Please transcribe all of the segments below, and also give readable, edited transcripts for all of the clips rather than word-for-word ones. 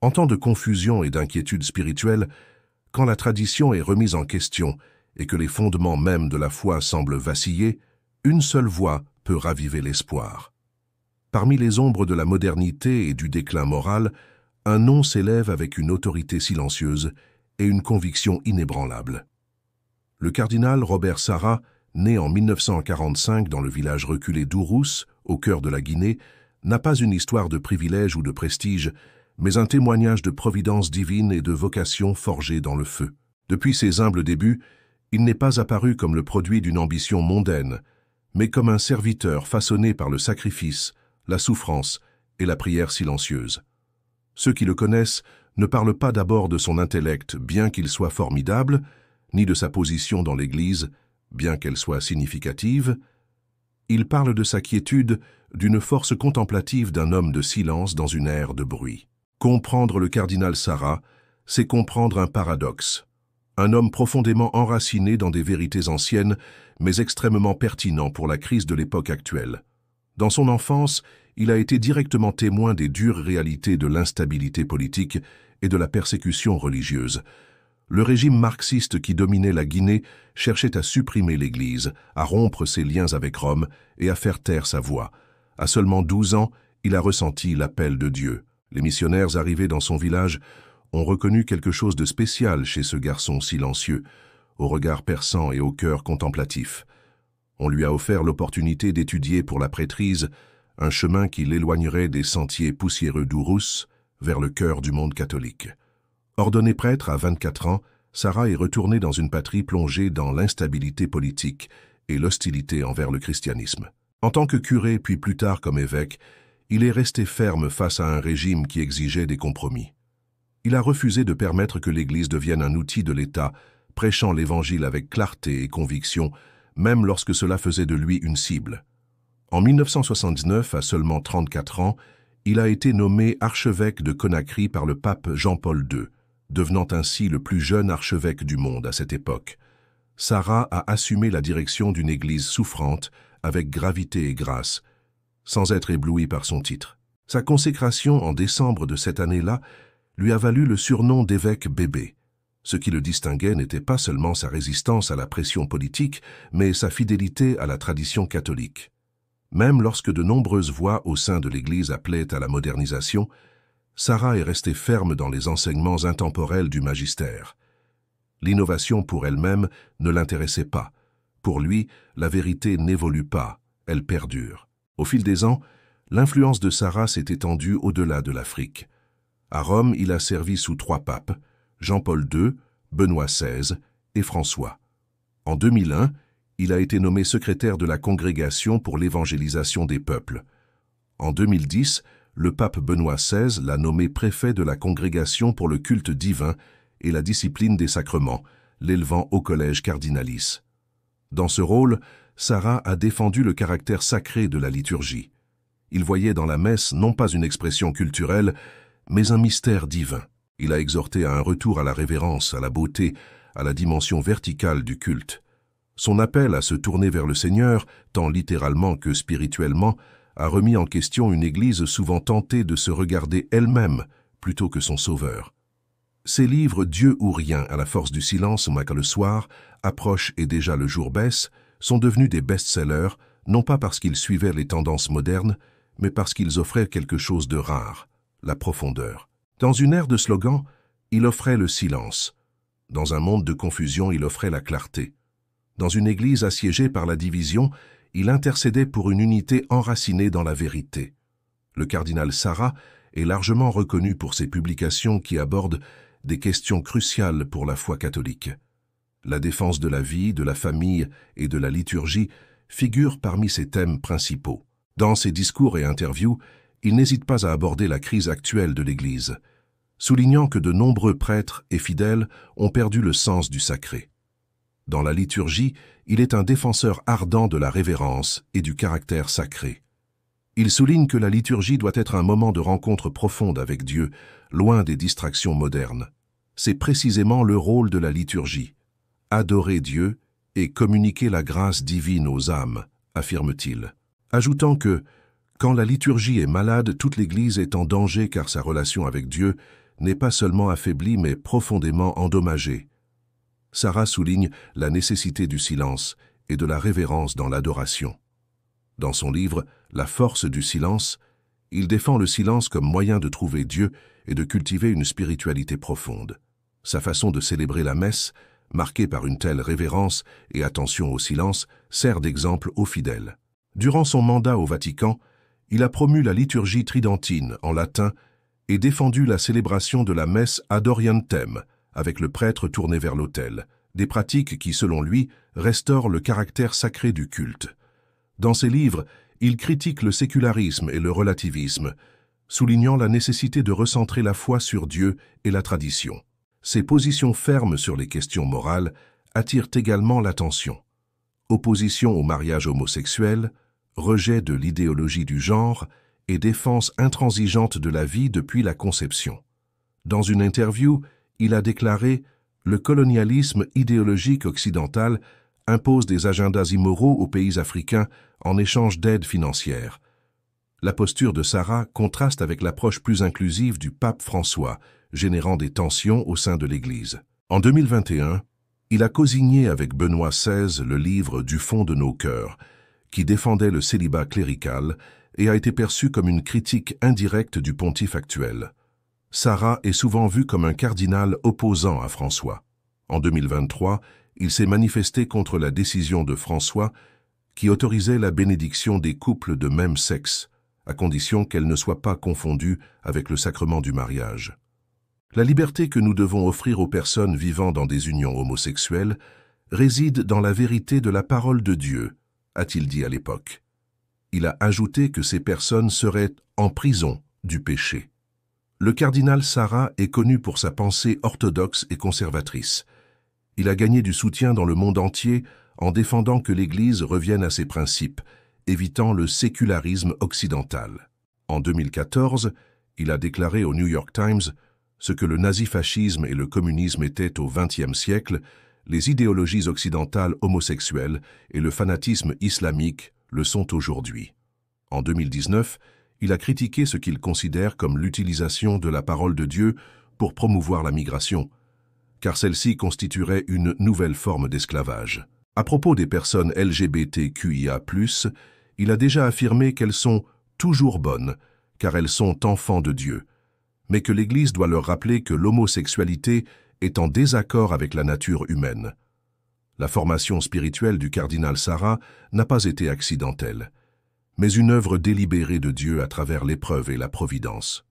En temps de confusion et d'inquiétude spirituelle, quand la tradition est remise en question et que les fondements mêmes de la foi semblent vaciller, une seule voix peut raviver l'espoir. Parmi les ombres de la modernité et du déclin moral, un nom s'élève avec une autorité silencieuse et une conviction inébranlable. Le cardinal Robert Sarah, né en 1945 dans le village reculé d'Ourous, au cœur de la Guinée, n'a pas une histoire de privilège ou de prestige, mais un témoignage de providence divine et de vocation forgée dans le feu. Depuis ses humbles débuts, il n'est pas apparu comme le produit d'une ambition mondaine, mais comme un serviteur façonné par le sacrifice, la souffrance et la prière silencieuse. Ceux qui le connaissent ne parlent pas d'abord de son intellect, bien qu'il soit formidable, ni de sa position dans l'Église, bien qu'elle soit significative. Ils parlent de sa quiétude, d'une force contemplative d'un homme de silence dans une ère de bruit. Comprendre le cardinal Sarah, c'est comprendre un paradoxe. Un homme profondément enraciné dans des vérités anciennes, mais extrêmement pertinent pour la crise de l'époque actuelle. Dans son enfance, il a été directement témoin des dures réalités de l'instabilité politique et de la persécution religieuse. Le régime marxiste qui dominait la Guinée cherchait à supprimer l'Église, à rompre ses liens avec Rome et à faire taire sa voix. À seulement 12 ans, il a ressenti l'appel de Dieu. Les missionnaires arrivés dans son village ont reconnu quelque chose de spécial chez ce garçon silencieux, au regard perçant et au cœur contemplatif. On lui a offert l'opportunité d'étudier pour la prêtrise, un chemin qui l'éloignerait des sentiers poussiéreux d'Ourous vers le cœur du monde catholique. Ordonné prêtre à 24 ans, Sarah est retourné dans une patrie plongée dans l'instabilité politique et l'hostilité envers le christianisme. En tant que curé puis plus tard comme évêque, il est resté ferme face à un régime qui exigeait des compromis. Il a refusé de permettre que l'Église devienne un outil de l'État, prêchant l'Évangile avec clarté et conviction, même lorsque cela faisait de lui une cible. En 1979, à seulement 34 ans, il a été nommé archevêque de Conakry par le pape Jean-Paul II, devenant ainsi le plus jeune archevêque du monde à cette époque. Sarah a assumé la direction d'une église souffrante avec gravité et grâce, sans être ébloui par son titre. Sa consécration en décembre de cette année-là lui a valu le surnom d'évêque bébé. Ce qui le distinguait n'était pas seulement sa résistance à la pression politique, mais sa fidélité à la tradition catholique. Même lorsque de nombreuses voix au sein de l'Église appelaient à la modernisation, Sarah est restée ferme dans les enseignements intemporels du magistère. L'innovation pour elle-même ne l'intéressait pas. Pour lui, la vérité n'évolue pas, elle perdure. Au fil des ans, l'influence de Sarah s'est étendue au-delà de l'Afrique. À Rome, il a servi sous 3 papes, Jean-Paul II, Benoît XVI et François. En 2001, il a été nommé secrétaire de la Congrégation pour l'évangélisation des peuples. En 2010, le pape Benoît XVI l'a nommé préfet de la Congrégation pour le culte divin et la discipline des sacrements, l'élevant au collège cardinalice. Dans ce rôle, Sarah a défendu le caractère sacré de la liturgie. Il voyait dans la messe non pas une expression culturelle, mais un mystère divin. Il a exhorté à un retour à la révérence, à la beauté, à la dimension verticale du culte. Son appel à se tourner vers le Seigneur, tant littéralement que spirituellement, a remis en question une Église souvent tentée de se regarder elle-même plutôt que son Sauveur. Ses livres « Dieu ou rien » à la force du silence, quand le soir, approche et déjà le jour baisse, sont devenus des best-sellers, non pas parce qu'ils suivaient les tendances modernes, mais parce qu'ils offraient quelque chose de rare, la profondeur. Dans une ère de slogans, il offrait le silence. Dans un monde de confusion, il offrait la clarté. Dans une Église assiégée par la division, il intercédait pour une unité enracinée dans la vérité. Le cardinal Sarah est largement reconnu pour ses publications qui abordent des questions cruciales pour la foi catholique. La défense de la vie, de la famille et de la liturgie figure parmi ses thèmes principaux. Dans ses discours et interviews, il n'hésite pas à aborder la crise actuelle de l'Église, soulignant que de nombreux prêtres et fidèles ont perdu le sens du sacré. Dans la liturgie, il est un défenseur ardent de la révérence et du caractère sacré. Il souligne que la liturgie doit être un moment de rencontre profonde avec Dieu, loin des distractions modernes. C'est précisément le rôle de la liturgie, adorer Dieu et communiquer la grâce divine aux âmes, affirme-t-il, ajoutant que, quand la liturgie est malade, toute l'Église est en danger car sa relation avec Dieu n'est pas seulement affaiblie mais profondément endommagée. Sarah souligne la nécessité du silence et de la révérence dans l'adoration. Dans son livre « La force du silence », il défend le silence comme moyen de trouver Dieu et de cultiver une spiritualité profonde. Sa façon de célébrer la messe, marquée par une telle révérence et attention au silence, sert d'exemple aux fidèles. Durant son mandat au Vatican, il a promu la liturgie tridentine en latin et défendu la célébration de la messe ad orientem, avec le prêtre tourné vers l'autel, des pratiques qui, selon lui, restaurent le caractère sacré du culte. Dans ses livres, il critique le sécularisme et le relativisme, soulignant la nécessité de recentrer la foi sur Dieu et la tradition. Ses positions fermes sur les questions morales attirent également l'attention. Opposition au mariage homosexuel, rejet de l'idéologie du genre et défense intransigeante de la vie depuis la conception. Dans une interview, il a déclaré « Le colonialisme idéologique occidental impose des agendas immoraux aux pays africains en échange d'aides financières. » La posture de Sarah contraste avec l'approche plus inclusive du pape François, générant des tensions au sein de l'Église. En 2021, il a cosigné avec Benoît XVI le livre « Du fond de nos cœurs », qui défendait le célibat clérical et a été perçu comme une critique indirecte du pontife actuel. Sarah est souvent vu comme un cardinal opposant à François. En 2023, il s'est manifesté contre la décision de François qui autorisait la bénédiction des couples de même sexe, à condition qu'elle ne soit pas confondue avec le sacrement du mariage. La liberté que nous devons offrir aux personnes vivant dans des unions homosexuelles réside dans la vérité de la parole de Dieu, a-t-il dit à l'époque. Il a ajouté que ces personnes seraient en prison du péché. Le cardinal Sarah est connu pour sa pensée orthodoxe et conservatrice. Il a gagné du soutien dans le monde entier en défendant que l'Église revienne à ses principes, évitant le sécularisme occidental. En 2014, il a déclaré au New York Times « Ce que le nazifascisme et le communisme étaient au XXe siècle, les idéologies occidentales homosexuelles et le fanatisme islamique le sont aujourd'hui. » En 2019, il a critiqué ce qu'il considère comme l'utilisation de la parole de Dieu pour promouvoir la migration, car celle-ci constituerait une nouvelle forme d'esclavage. À propos des personnes LGBTQIA+, il a déjà affirmé qu'elles sont toujours bonnes, car elles sont enfants de Dieu, mais que l'Église doit leur rappeler que l'homosexualité est en désaccord avec la nature humaine. La formation spirituelle du cardinal Sarah n'a pas été accidentelle, mais une œuvre délibérée de Dieu à travers l'épreuve et la providence.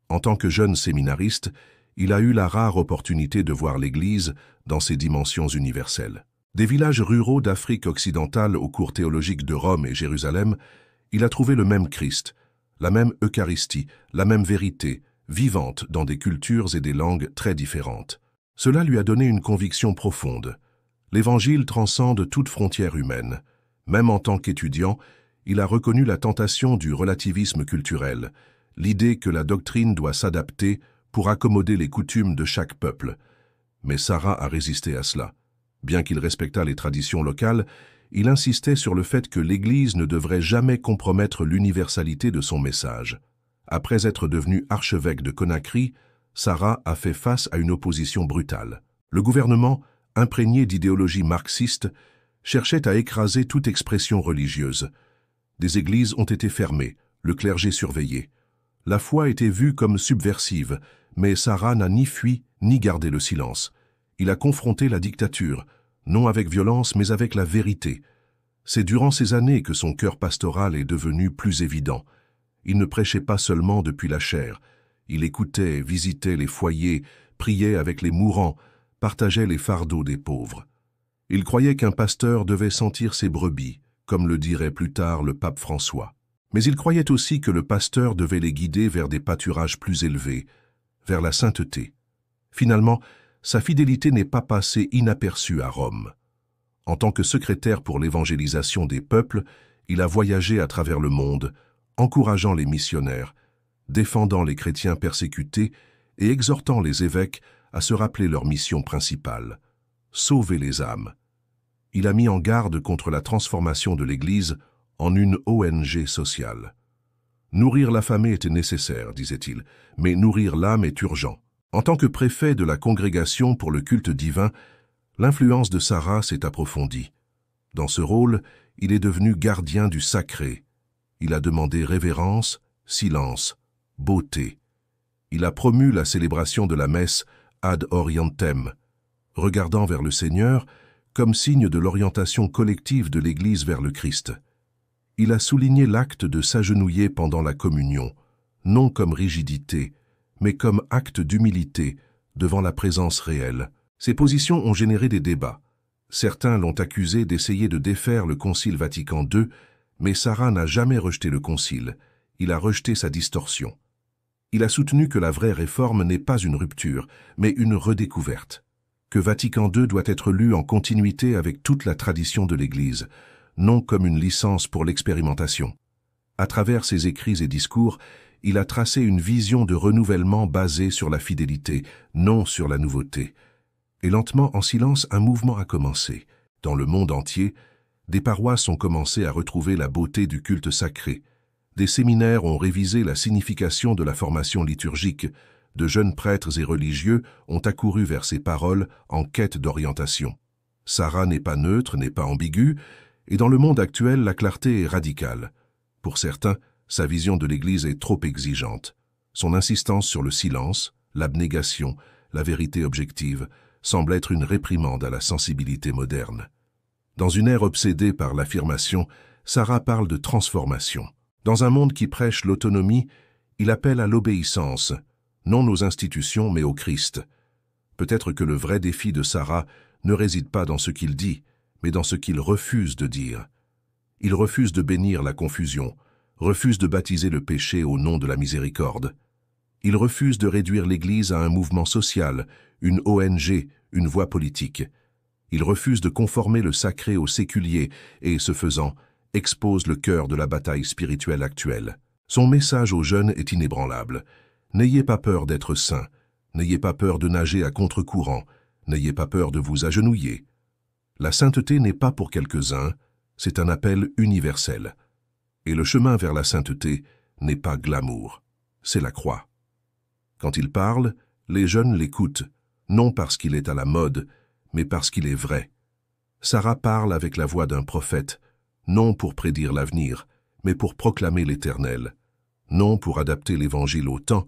En tant que jeune séminariste, il a eu la rare opportunité de voir l'Église dans ses dimensions universelles. Des villages ruraux d'Afrique occidentale aux cours théologiques de Rome et Jérusalem, il a trouvé le même Christ, la même Eucharistie, la même vérité, vivante dans des cultures et des langues très différentes. Cela lui a donné une conviction profonde. L'Évangile transcende toute frontière humaine. Même en tant qu'étudiant, il a reconnu la tentation du relativisme culturel, l'idée que la doctrine doit s'adapter pour accommoder les coutumes de chaque peuple. Mais Sarah a résisté à cela. Bien qu'il respectât les traditions locales, il insistait sur le fait que l'Église ne devrait jamais compromettre l'universalité de son message. Après être devenu archevêque de Conakry, Sarah a fait face à une opposition brutale. Le gouvernement, imprégné d'idéologie marxiste, cherchait à écraser toute expression religieuse. Des églises ont été fermées, le clergé surveillé. La foi était vue comme subversive, mais Sarah n'a ni fui ni gardé le silence. Il a confronté la dictature, non avec violence mais avec la vérité. C'est durant ces années que son cœur pastoral est devenu plus évident. Il ne prêchait pas seulement depuis la chair. Il écoutait, visitait les foyers, priait avec les mourants, partageait les fardeaux des pauvres. Il croyait qu'un pasteur devait sentir ses brebis, comme le dirait plus tard le pape François. Mais il croyait aussi que le pasteur devait les guider vers des pâturages plus élevés, vers la sainteté. Finalement, sa fidélité n'est pas passée inaperçue à Rome. En tant que secrétaire pour l'évangélisation des peuples, il a voyagé à travers le monde, encourageant les missionnaires, défendant les chrétiens persécutés et exhortant les évêques à se rappeler leur mission principale, sauver les âmes. Il a mis en garde contre la transformation de l'Église en une ONG sociale. Nourrir l'affamé était nécessaire, disait-il, mais nourrir l'âme est urgent. En tant que préfet de la congrégation pour le culte divin, l'influence de Sarah s'est approfondie. Dans ce rôle, il est devenu gardien du sacré. Il a demandé révérence, silence, beauté. Il a promu la célébration de la messe ad orientem, regardant vers le Seigneur comme signe de l'orientation collective de l'Église vers le Christ. Il a souligné l'acte de s'agenouiller pendant la communion, non comme rigidité, mais comme acte d'humilité devant la présence réelle. Ces positions ont généré des débats. Certains l'ont accusé d'essayer de défaire le Concile Vatican II, mais Sarah n'a jamais rejeté le Concile, il a rejeté sa distorsion. Il a soutenu que la vraie réforme n'est pas une rupture, mais une redécouverte, que Vatican II doit être lu en continuité avec toute la tradition de l'Église, non comme une licence pour l'expérimentation. À travers ses écrits et discours, il a tracé une vision de renouvellement basée sur la fidélité, non sur la nouveauté. Et lentement, en silence, un mouvement a commencé. Dans le monde entier, des paroisses ont commencé à retrouver la beauté du culte sacré. Des séminaires ont révisé la signification de la formation liturgique. De jeunes prêtres et religieux ont accouru vers ces paroles en quête d'orientation. Sarah n'est pas neutre, n'est pas ambiguë, et dans le monde actuel, la clarté est radicale. Pour certains, sa vision de l'Église est trop exigeante. Son insistance sur le silence, l'abnégation, la vérité objective, semble être une réprimande à la sensibilité moderne. Dans une ère obsédée par l'affirmation, Sarah parle de transformation. Dans un monde qui prêche l'autonomie, il appelle à l'obéissance, non aux institutions mais au Christ. Peut-être que le vrai défi de Sarah ne réside pas dans ce qu'il dit, mais dans ce qu'il refuse de dire. Il refuse de bénir la confusion, refuse de baptiser le péché au nom de la miséricorde. Il refuse de réduire l'Église à un mouvement social, une ONG, une voie politique. Il refuse de conformer le sacré au séculier et, ce faisant, expose le cœur de la bataille spirituelle actuelle. Son message aux jeunes est inébranlable. N'ayez pas peur d'être saints, n'ayez pas peur de nager à contre-courant, n'ayez pas peur de vous agenouiller. La sainteté n'est pas pour quelques-uns, c'est un appel universel. Et le chemin vers la sainteté n'est pas glamour, c'est la croix. Quand il parle, les jeunes l'écoutent, non parce qu'il est à la mode, mais parce qu'il est vrai. Sarah parle avec la voix d'un prophète, non pour prédire l'avenir, mais pour proclamer l'Éternel, non pour adapter l'Évangile au temps,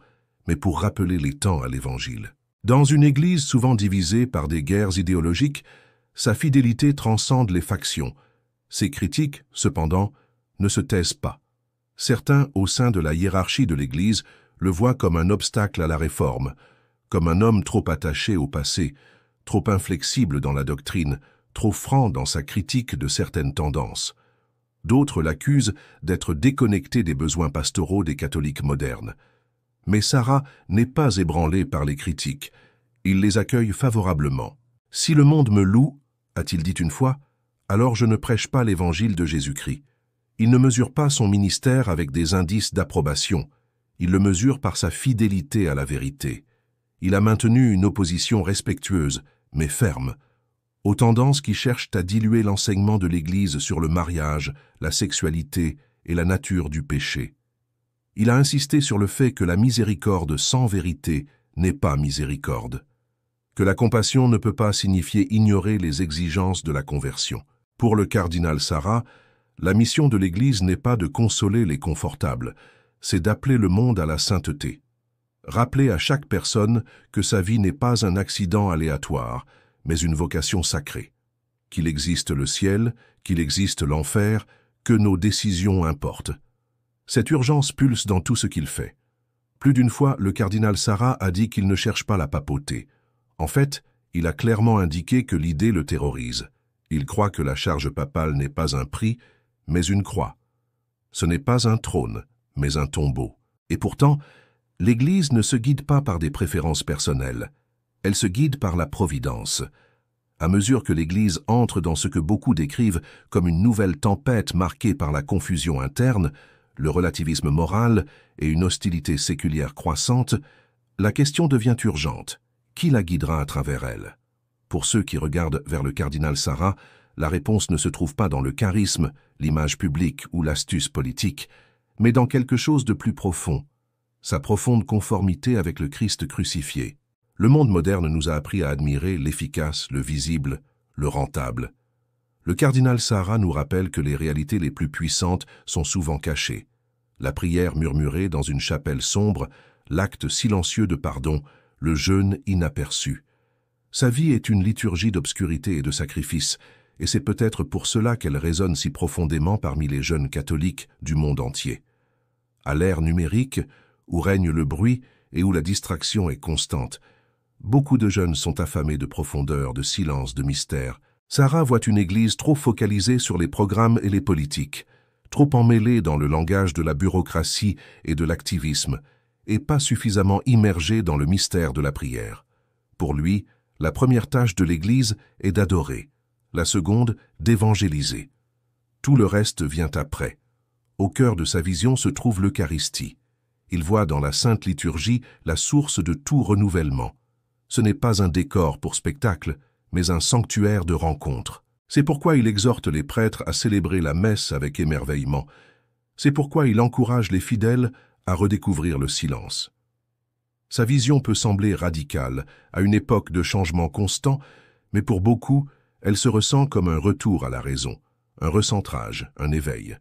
mais pour rappeler les temps à l'Évangile. Dans une Église souvent divisée par des guerres idéologiques, sa fidélité transcende les factions. Ses critiques, cependant, ne se taisent pas. Certains, au sein de la hiérarchie de l'Église, le voient comme un obstacle à la réforme, comme un homme trop attaché au passé, trop inflexible dans la doctrine, trop franc dans sa critique de certaines tendances. D'autres l'accusent d'être déconnecté des besoins pastoraux des catholiques modernes. Mais Sarah n'est pas ébranlé par les critiques. Il les accueille favorablement. « Si le monde me loue, a-t-il dit une fois, alors je ne prêche pas l'évangile de Jésus-Christ. Il ne mesure pas son ministère avec des indices d'approbation. Il le mesure par sa fidélité à la vérité. Il a maintenu une opposition respectueuse, mais ferme, aux tendances qui cherchent à diluer l'enseignement de l'Église sur le mariage, la sexualité et la nature du péché. Il a insisté sur le fait que la miséricorde sans vérité n'est pas miséricorde, que la compassion ne peut pas signifier ignorer les exigences de la conversion. Pour le cardinal Sarah, la mission de l'Église n'est pas de consoler les confortables, c'est d'appeler le monde à la sainteté. Rappeler à chaque personne que sa vie n'est pas un accident aléatoire, mais une vocation sacrée. Qu'il existe le ciel, qu'il existe l'enfer, que nos décisions importent. Cette urgence pulse dans tout ce qu'il fait. Plus d'une fois, le cardinal Sarah a dit qu'il ne cherche pas la papauté. En fait, il a clairement indiqué que l'idée le terrorise. Il croit que la charge papale n'est pas un prix, mais une croix. Ce n'est pas un trône, mais un tombeau. Et pourtant, l'Église ne se guide pas par des préférences personnelles. Elle se guide par la providence. À mesure que l'Église entre dans ce que beaucoup décrivent comme une nouvelle tempête marquée par la confusion interne, le relativisme moral et une hostilité séculière croissante, la question devient urgente. Qui la guidera à travers elle? Pour ceux qui regardent vers le cardinal Sarah, la réponse ne se trouve pas dans le charisme, l'image publique ou l'astuce politique, mais dans quelque chose de plus profond, sa profonde conformité avec le Christ crucifié. Le monde moderne nous a appris à admirer l'efficace, le visible, le rentable. Le cardinal Sarah nous rappelle que les réalités les plus puissantes sont souvent cachées. La prière murmurée dans une chapelle sombre, l'acte silencieux de pardon, le jeûne inaperçu. Sa vie est une liturgie d'obscurité et de sacrifice, et c'est peut-être pour cela qu'elle résonne si profondément parmi les jeunes catholiques du monde entier. À l'ère numérique, où règne le bruit et où la distraction est constante, beaucoup de jeunes sont affamés de profondeur, de silence, de mystère. Sarah voit une église trop focalisée sur les programmes et les politiques, trop emmêlée dans le langage de la bureaucratie et de l'activisme, et pas suffisamment immergée dans le mystère de la prière. Pour lui, la première tâche de l'église est d'adorer, la seconde d'évangéliser. Tout le reste vient après. Au cœur de sa vision se trouve l'Eucharistie. Il voit dans la Sainte Liturgie la source de tout renouvellement. Ce n'est pas un décor pour spectacle, mais un sanctuaire de rencontre. C'est pourquoi il exhorte les prêtres à célébrer la messe avec émerveillement. C'est pourquoi il encourage les fidèles à redécouvrir le silence. Sa vision peut sembler radicale, à une époque de changement constant, mais pour beaucoup, elle se ressent comme un retour à la raison, un recentrage, un éveil.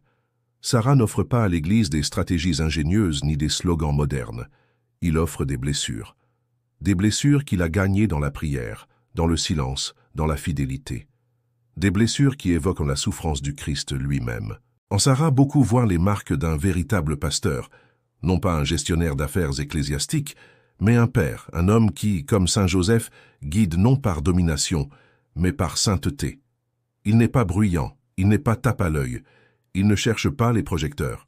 Sarah n'offre pas à l'Église des stratégies ingénieuses ni des slogans modernes. Il offre des blessures. Des blessures qu'il a gagnées dans la prière, dans le silence, dans la fidélité. Des blessures qui évoquent la souffrance du Christ lui-même. En Sarah, beaucoup voient les marques d'un véritable pasteur, non pas un gestionnaire d'affaires ecclésiastiques, mais un père, un homme qui, comme saint Joseph, guide non par domination, mais par sainteté. Il n'est pas bruyant, il n'est pas tape à l'œil, il ne cherche pas les projecteurs.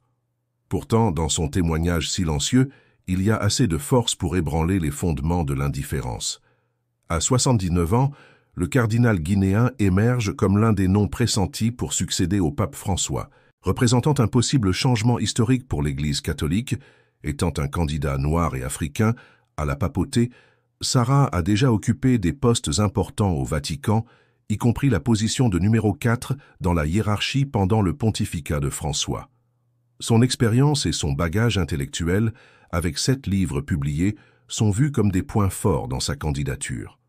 Pourtant, dans son témoignage silencieux, il y a assez de force pour ébranler les fondements de l'indifférence. À 79 ans, le cardinal guinéen émerge comme l'un des noms pressentis pour succéder au pape François, représentant un possible changement historique pour l'Église catholique. Étant un candidat noir et africain à la papauté, Sarah a déjà occupé des postes importants au Vatican, y compris la position de numéro 4 dans la hiérarchie pendant le pontificat de François. Son expérience et son bagage intellectuel, avec 7 livres publiés, sont vus comme des points forts dans sa candidature.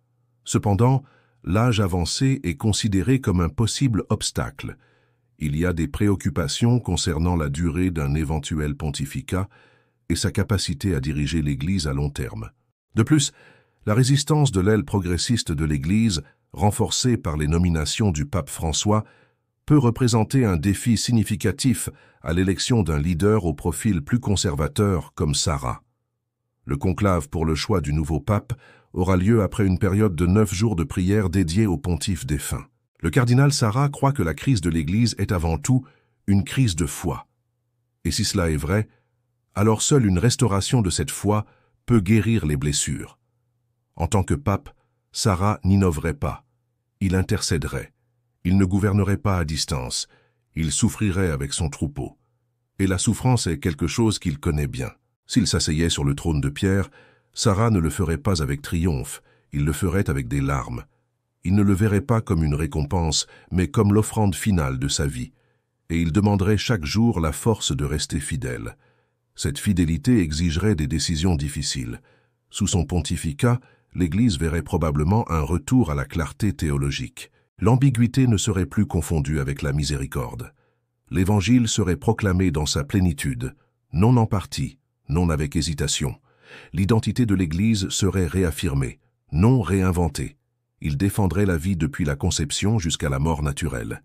Cependant, l'âge avancé est considéré comme un possible obstacle. Il y a des préoccupations concernant la durée d'un éventuel pontificat et sa capacité à diriger l'Église à long terme. De plus, la résistance de l'aile progressiste de l'Église, renforcée par les nominations du pape François, peut représenter un défi significatif à l'élection d'un leader au profil plus conservateur comme Sarah. Le conclave pour le choix du nouveau pape aura lieu après une période de 9 jours de prière dédiée au pontife défunt. Le cardinal Sarah croit que la crise de l'Église est avant tout une crise de foi. Et si cela est vrai, alors seule une restauration de cette foi peut guérir les blessures. En tant que pape, Sarah n'innoverait pas. Il intercéderait. Il ne gouvernerait pas à distance. Il souffrirait avec son troupeau. Et la souffrance est quelque chose qu'il connaît bien. S'il s'asseyait sur le trône de pierre, Sarah ne le ferait pas avec triomphe, il le ferait avec des larmes. Il ne le verrait pas comme une récompense, mais comme l'offrande finale de sa vie. Et il demanderait chaque jour la force de rester fidèle. Cette fidélité exigerait des décisions difficiles. Sous son pontificat, l'Église verrait probablement un retour à la clarté théologique. L'ambiguïté ne serait plus confondue avec la miséricorde. L'Évangile serait proclamé dans sa plénitude, non en partie, non avec hésitation. L'identité de l'Église serait réaffirmée, non réinventée. Il défendrait la vie depuis la conception jusqu'à la mort naturelle.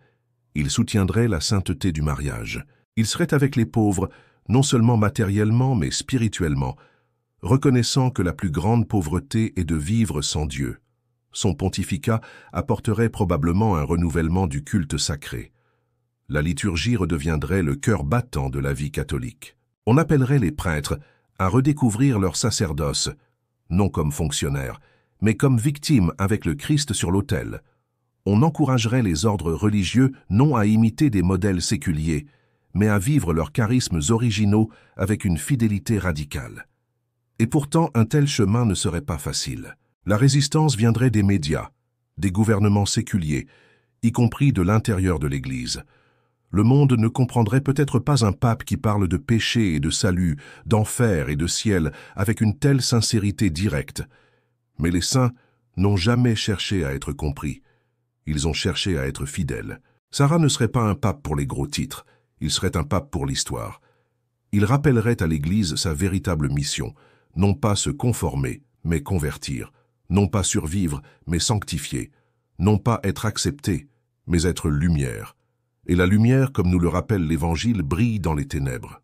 Il soutiendrait la sainteté du mariage. Il serait avec les pauvres, non seulement matériellement, mais spirituellement, reconnaissant que la plus grande pauvreté est de vivre sans Dieu. Son pontificat apporterait probablement un renouvellement du culte sacré. La liturgie redeviendrait le cœur battant de la vie catholique. On appellerait les prêtres à redécouvrir leur sacerdoce, non comme fonctionnaires, mais comme victimes avec le Christ sur l'autel. On encouragerait les ordres religieux non à imiter des modèles séculiers, mais à vivre leurs charismes originaux avec une fidélité radicale. Et pourtant, un tel chemin ne serait pas facile. La résistance viendrait des médias, des gouvernements séculiers, y compris de l'intérieur de l'Église. Le monde ne comprendrait peut-être pas un pape qui parle de péché et de salut, d'enfer et de ciel avec une telle sincérité directe. Mais les saints n'ont jamais cherché à être compris. Ils ont cherché à être fidèles. Sarah ne serait pas un pape pour les gros titres, il serait un pape pour l'histoire. Il rappellerait à l'Église sa véritable mission, non pas se conformer, mais convertir, non pas survivre, mais sanctifier, non pas être accepté, mais être lumière. Et la lumière, comme nous le rappelle l'Évangile, brille dans les ténèbres.